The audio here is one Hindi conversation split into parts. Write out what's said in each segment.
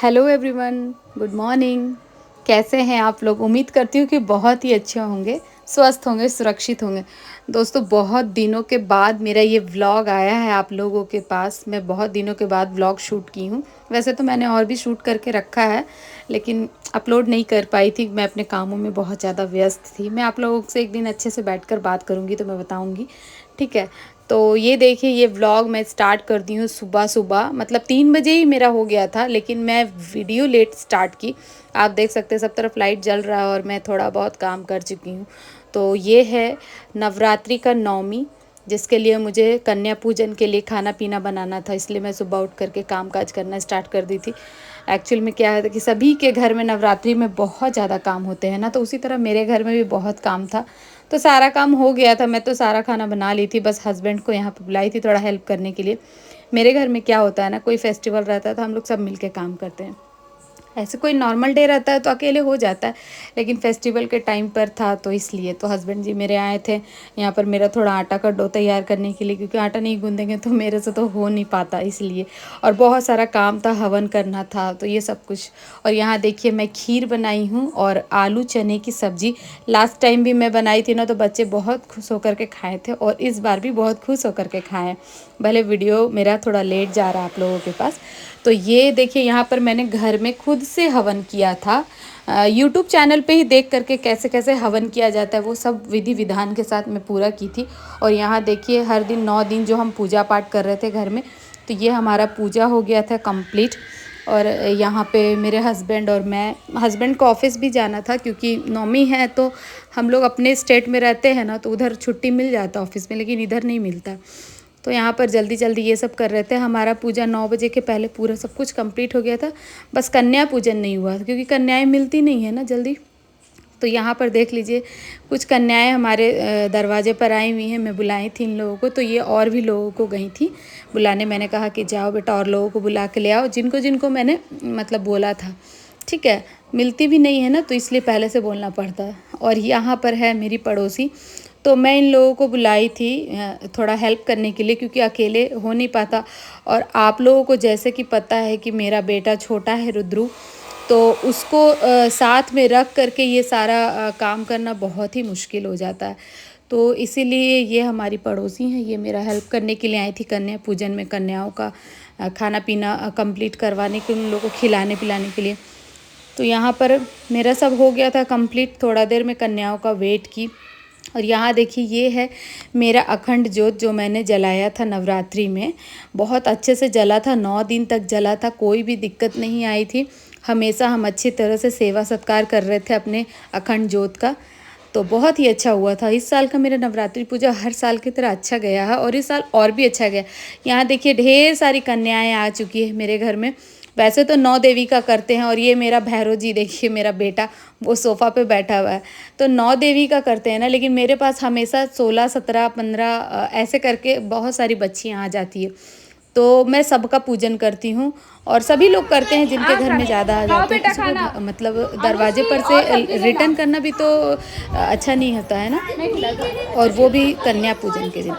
Hello everyone, good morning. कैसे हैं आप लोग? उम्मीद करती हूँ कि बहुत ही अच्छे होंगे, स्वस्थ होंगे, सुरक्षित होंगे। दोस्तों, बहुत दिनों के बाद मेरा ये व्लॉग आया है आप लोगों के पास। मैं बहुत दिनों के बाद व्लॉग शूट की हूँ। वैसे तो मैंने और भी शूट करके रखा है, लेकिन अपलोड नहीं कर पाई थी। मैं अपने कामों में बहुत ज़्यादा व्यस्त थी। मैं आप लोगों से एक दिन अच्छे से बैठकर बात करूँगी तो मैं बताऊँगी, ठीक है। तो ये देखिए, ये व्लॉग मैं स्टार्ट कर दी हूँ सुबह सुबह, मतलब 3 बजे ही मेरा हो गया था, लेकिन मैं वीडियो लेट स्टार्ट की। आप देख सकते हैं सब तरफ लाइट जल रहा है और मैं थोड़ा बहुत काम कर चुकी हूँ। तो ये है नवरात्रि का नवमी, जिसके लिए मुझे कन्या पूजन के लिए खाना पीना बनाना था, इसलिए मैं सुबह उठ करके काम काज करना स्टार्ट कर दी थी। एक्चुअल में क्या है कि सभी के घर में नवरात्रि में बहुत ज़्यादा काम होते हैं ना, तो उसी तरह मेरे घर में भी बहुत काम था। तो सारा काम हो गया था, मैं तो सारा खाना बना ली थी, बस हस्बैंड को यहाँ पे बुलाई थी थोड़ा हेल्प करने के लिए। मेरे घर में क्या होता है ना, कोई फेस्टिवल रहता है तो हम लोग सब मिल के काम करते हैं। ऐसे कोई नॉर्मल डे रहता है तो अकेले हो जाता है, लेकिन फेस्टिवल के टाइम पर था तो इसलिए तो हस्बैंड जी मेरे आए थे यहाँ पर मेरा थोड़ा आटा का डो तैयार करने के लिए, क्योंकि आटा नहीं गूँधेंगे तो मेरे से तो हो नहीं पाता, इसलिए। और बहुत सारा काम था, हवन करना था, तो ये सब कुछ। और यहाँ देखिए, मैं खीर बनाई हूँ और आलू चने की सब्ज़ी। लास्ट टाइम भी मैं बनाई थी ना, तो बच्चे बहुत खुश होकर के खाए थे और इस बार भी बहुत खुश होकर के खाएँ। भले वीडियो मेरा थोड़ा लेट जा रहा है आप लोगों के पास। तो ये देखिए, यहाँ पर मैंने घर में खुद से हवन किया था। यूट्यूब चैनल पे ही देख करके कैसे कैसे हवन किया जाता है वो सब विधि विधान के साथ मैं पूरा की थी। और यहाँ देखिए, हर दिन 9 दिन जो हम पूजा पाठ कर रहे थे घर में, तो ये हमारा पूजा हो गया था कंप्लीट। और यहाँ पे मेरे हस्बैंड और मैं, हस्बैंड को ऑफिस भी जाना था क्योंकि नौमी है, तो हम लोग अपने स्टेट में रहते हैं ना, तो उधर छुट्टी मिल जाता ऑफिस में, लेकिन इधर नहीं मिलता। तो यहाँ पर जल्दी जल्दी ये सब कर रहे थे। हमारा पूजा 9 बजे के पहले पूरा सब कुछ कंप्लीट हो गया था। बस कन्या पूजन नहीं हुआ क्योंकि कन्याएं मिलती नहीं है ना जल्दी। तो यहाँ पर देख लीजिए, कुछ कन्याएं हमारे दरवाजे पर आई हुई हैं। मैं बुलाई थी इन लोगों को, तो ये और भी लोगों को गई थी बुलाने। मैंने कहा कि जाओ बेटा और लोगों को बुला के ले आओ, जिनको जिनको मैंने मतलब बोला था, ठीक है। मिलती भी नहीं है ना, तो इसलिए पहले से बोलना पड़ता है। और यहाँ पर है मेरी पड़ोसी, तो मैं इन लोगों को बुलाई थी थोड़ा हेल्प करने के लिए, क्योंकि अकेले हो नहीं पाता। और आप लोगों को जैसे कि पता है कि मेरा बेटा छोटा है रुद्रू, तो उसको साथ में रख करके ये सारा काम करना बहुत ही मुश्किल हो जाता है। तो इसीलिए ये हमारी पड़ोसी हैं, ये मेरा हेल्प करने के लिए आई थी कन्या पूजन में, कन्याओं का खाना पीना कंप्लीट करवाने के, उन लोगों को खिलाने पिलाने के लिए। तो यहाँ पर मेरा सब हो गया था कंप्लीट, थोड़ा देर में कन्याओं का वेट की। और यहाँ देखिए, ये है मेरा अखंड ज्योत जो मैंने जलाया था नवरात्रि में। बहुत अच्छे से जला था, 9 दिन तक जला था, कोई भी दिक्कत नहीं आई थी। हमेशा हम अच्छी तरह से सेवा सत्कार कर रहे थे अपने अखंड ज्योत का, तो बहुत ही अच्छा हुआ था। इस साल का मेरा नवरात्रि पूजा हर साल की तरह अच्छा गया है और इस साल और भी अच्छा गया। यहाँ देखिए, ढेर सारी कन्याएं आ चुकी है मेरे घर में। वैसे तो 9 देवी का करते हैं, और ये मेरा भैरव जी देखिए, मेरा बेटा वो सोफ़ा पे बैठा हुआ है। तो 9 देवी का करते हैं ना, लेकिन मेरे पास हमेशा 16, 17, 15 ऐसे करके बहुत सारी बच्चियाँ आ जाती है। तो मैं सबका पूजन करती हूँ और सभी लोग करते हैं जिनके घर में ज़्यादा आ जाते हैं। किसी को मतलब दरवाजे पर से रिटर्न करना भी तो अच्छा नहीं होता है ना, और वो भी कन्या पूजन के दिन।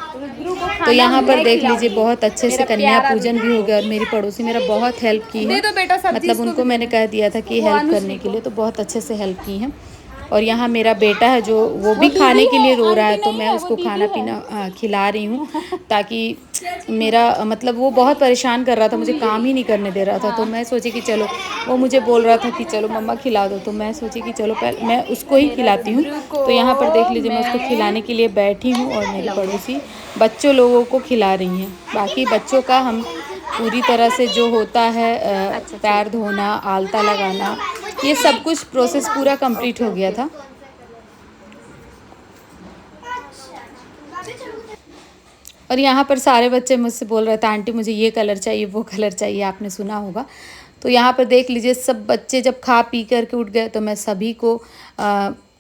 तो यहाँ पर देख लीजिए, बहुत अच्छे से कन्या पूजन भी हो गया और मेरी पड़ोसी मेरा बहुत हेल्प की है। मतलब उनको मैंने कह दिया था कि हेल्प करने के लिए, तो बहुत अच्छे से हेल्प की है। और यहाँ मेरा बेटा है जो वो भी खाने के लिए रो रहा है, तो मैं उसको खाना पीना खिला रही हूँ, ताकि मेरा मतलब वो बहुत परेशान कर रहा था, मुझे काम ही नहीं करने दे रहा था। तो मैं सोची कि चलो, वो मुझे बोल रहा था कि चलो मम्मा खिला दो, तो मैं सोची कि चलो पहले मैं उसको ही खिलाती हूँ। तो यहाँ पर देख लीजिए, मैं उसको खिलाने के लिए बैठी हूँ और मेरी पड़ोसी बच्चों लोगों को खिला रही हैं। बाकी बच्चों का हम पूरी तरह से जो होता है पैर धोना, आलता लगाना, ये सब कुछ प्रोसेस पूरा कंप्लीट हो गया था। और यहाँ पर सारे बच्चे मुझसे बोल रहे थे आंटी मुझे ये कलर चाहिए, वो कलर चाहिए, आपने सुना होगा। तो यहाँ पर देख लीजिए, सब बच्चे जब खा पी करके उठ गए, तो मैं सभी को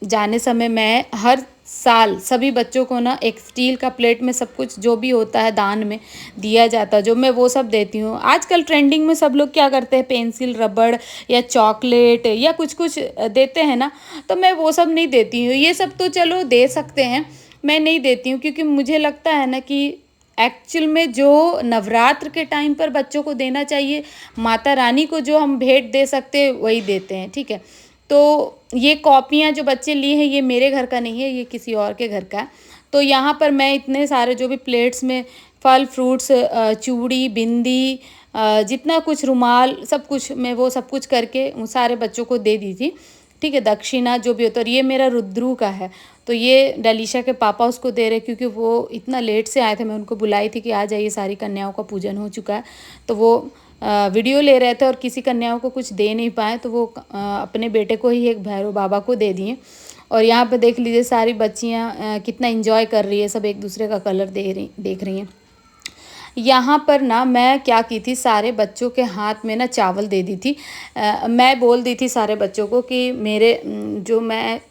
जाने समय मैं हर साल सभी बच्चों को ना एक स्टील का प्लेट में सब कुछ जो भी होता है दान में दिया जाता है, जो मैं वो सब देती हूँ। आजकल ट्रेंडिंग में सब लोग क्या करते हैं, पेंसिल, रबड़ या चॉकलेट या कुछ कुछ देते हैं ना, तो मैं वो सब नहीं देती हूँ। ये सब तो चलो दे सकते हैं, मैं नहीं देती हूँ, क्योंकि मुझे लगता है ना कि एक्चुअल में जो नवरात्र के टाइम पर बच्चों को देना चाहिए, माता रानी को जो हम भेंट दे सकते हैं वही देते हैं, ठीक है। तो ये कॉपियाँ जो बच्चे लिए हैं ये मेरे घर का नहीं है, ये किसी और के घर का है। तो यहाँ पर मैं इतने सारे जो भी प्लेट्स में फल फ्रूट्स, चूड़ी, बिंदी, जितना कुछ रुमाल, सब कुछ मैं वो सब कुछ करके उन सारे बच्चों को दे दी थी, ठीक है। दक्षिणा जो भी होता है, और ये मेरा रुद्रू का है, तो ये डलीशा के पापा उसको दे रहे, क्योंकि वो इतना लेट से आए थे। मैं उनको बुलाई थी कि आ जाइए, सारी कन्याओं का पूजन हो चुका है। तो वो वीडियो ले रहे थे और किसी कन्याओं को कुछ दे नहीं पाए, तो वो अपने बेटे को ही एक भैरव बाबा को दे दिए। और यहाँ पे देख लीजिए सारी बच्चियाँ कितना इंजॉय कर रही है, सब एक दूसरे का कलर देख रही हैं। यहाँ पर ना मैं क्या की थी, सारे बच्चों के हाथ में ना चावल दे दी थी। मैं बोल दी थी सारे बच्चों को कि मेरे जो मैं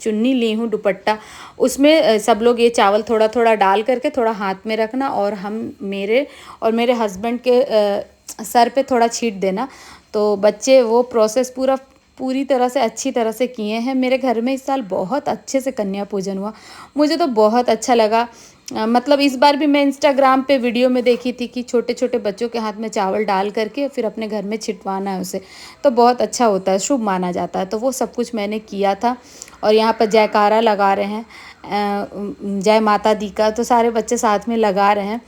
चुन्नी ली हूँ दुपट्टा, उसमें सब लोग ये चावल थोड़ा थोड़ा डाल करके थोड़ा हाथ में रखना, और हम मेरे हस्बैंड के सर पे थोड़ा छीट देना। तो बच्चे वो प्रोसेस पूरी तरह से अच्छी तरह से किए हैं। मेरे घर में इस साल बहुत अच्छे से कन्या पूजन हुआ, मुझे तो बहुत अच्छा लगा। मतलब इस बार भी मैं इंस्टाग्राम पे वीडियो में देखी थी कि छोटे छोटे बच्चों के हाथ में चावल डाल करके फिर अपने घर में छिटवाना है उसे, तो बहुत अच्छा होता है, शुभ माना जाता है। तो वो सब कुछ मैंने किया था। और यहाँ पर जयकारा लगा रहे हैं, जय माता दी का, तो सारे बच्चे साथ में लगा रहे हैं।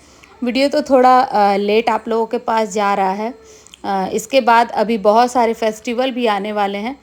वीडियो तो थोड़ा लेट आप लोगों के पास जा रहा है। इसके बाद अभी बहुत सारे फेस्टिवल भी आने वाले हैं।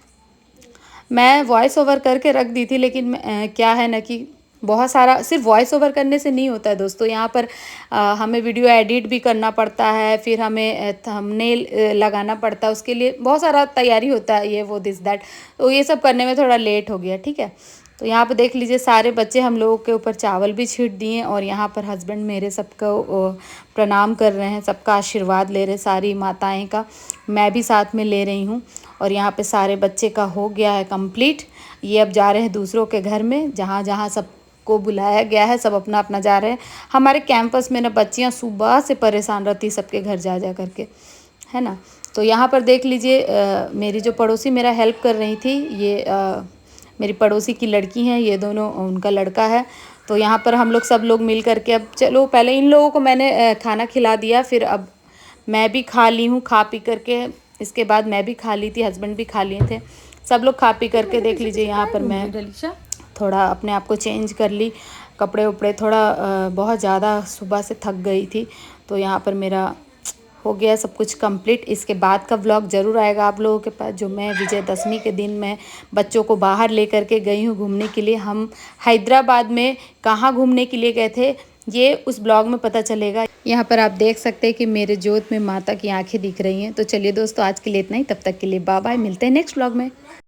मैं वॉइस ओवर करके रख दी थी, लेकिन क्या है ना कि बहुत सारा सिर्फ वॉइस ओवर करने से नहीं होता है दोस्तों, यहाँ पर हमें वीडियो एडिट भी करना पड़ता है, फिर हमें थंबनेल लगाना पड़ता है, उसके लिए बहुत सारा तैयारी होता है, ये वो दिस दैट। तो ये सब करने में थोड़ा लेट हो गया, ठीक है। तो यहाँ पर देख लीजिए सारे बच्चे हम लोगों के ऊपर चावल भी छीट दिए, और यहाँ पर हस्बैंड मेरे सबको प्रणाम कर रहे हैं, सबका आशीर्वाद ले रहे, सारी माताएं का मैं भी साथ में ले रही हूँ। और यहाँ पे सारे बच्चे का हो गया है कंप्लीट। ये अब जा रहे हैं दूसरों के घर में, जहाँ जहाँ सबको बुलाया गया है, सब अपना अपना जा रहे हैं। हमारे कैंपस में ना बच्चियाँ सुबह से परेशान रहती, सबके घर जा जा करके, है ना। तो यहाँ पर देख लीजिए मेरी जो पड़ोसी मेरा हेल्प कर रही थी, ये मेरी पड़ोसी की लड़की हैं, ये दोनों उनका लड़का है। तो यहाँ पर हम लोग सब लोग मिल करके, अब चलो पहले इन लोगों को मैंने खाना खिला दिया, फिर अब मैं भी खा ली हूँ, खा पी करके इसके बाद मैं भी खा ली थी, हस्बैंड भी खा लिए थे, सब लोग खा पी करके। देख लीजिए यहाँ पर मैं थोड़ा अपने आप को चेंज कर ली, कपड़े उपड़े, थोड़ा बहुत ज़्यादा सुबह से थक गई थी। तो यहाँ पर मेरा हो गया सब कुछ कंप्लीट। इसके बाद का व्लॉग ज़रूर आएगा आप लोगों के पास, जो मैं विजयदशमी के दिन मैं बच्चों को बाहर ले करके गई हूँ घूमने के लिए। हम हैदराबाद में कहाँ घूमने के लिए गए थे, ये उस ब्लॉग में पता चलेगा। यहाँ पर आप देख सकते हैं कि मेरे जोत में माता की आंखें दिख रही हैं। तो चलिए दोस्तों, आज के लिए इतना ही, तब तक के लिए बाय बाय, मिलते हैं नेक्स्ट ब्लॉग में।